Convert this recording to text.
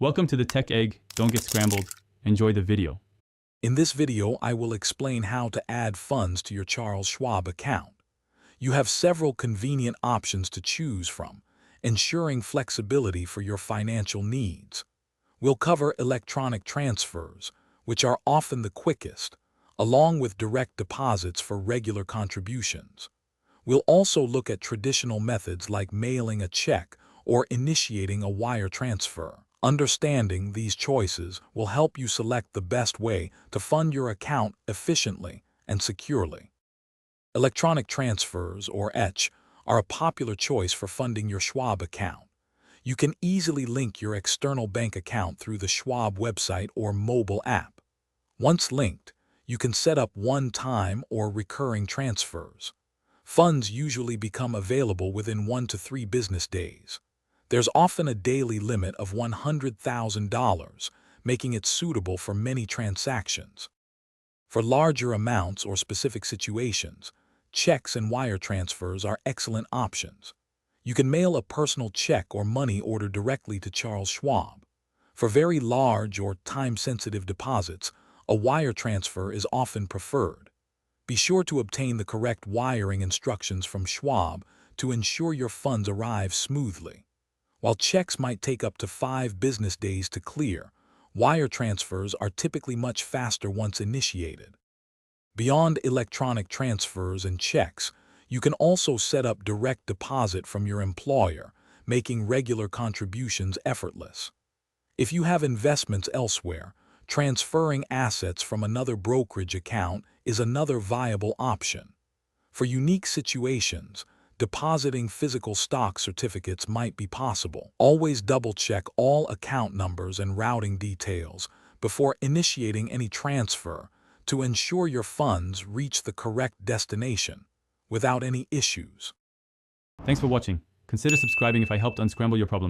Welcome to the Tech Egg. Don't get scrambled. Enjoy the video. In this video, I will explain how to add funds to your Charles Schwab account. You have several convenient options to choose from, ensuring flexibility for your financial needs. We'll cover electronic transfers, which are often the quickest, along with direct deposits for regular contributions. We'll also look at traditional methods like mailing a check or initiating a wire transfer. Understanding these choices will help you select the best way to fund your account efficiently and securely. Electronic transfers, or ETC, are a popular choice for funding your Schwab account. You can easily link your external bank account through the Schwab website or mobile app. Once linked, you can set up one-time or recurring transfers. Funds usually become available within 1 to 3 business days. There's often a daily limit of $100,000, making it suitable for many transactions. For larger amounts or specific situations, checks and wire transfers are excellent options. You can mail a personal check or money order directly to Charles Schwab. For very large or time-sensitive deposits, a wire transfer is often preferred. Be sure to obtain the correct wiring instructions from Schwab to ensure your funds arrive smoothly. While checks might take up to 5 business days to clear, wire transfers are typically much faster once initiated. Beyond electronic transfers and checks, you can also set up direct deposit from your employer, making regular contributions effortless. If you have investments elsewhere, transferring assets from another brokerage account is another viable option. For unique situations, depositing physical stock certificates might be possible. Always double-check all account numbers and routing details before initiating any transfer to ensure your funds reach the correct destination without any issues. Thanks for watching. Consider subscribing if I helped unscramble your problems.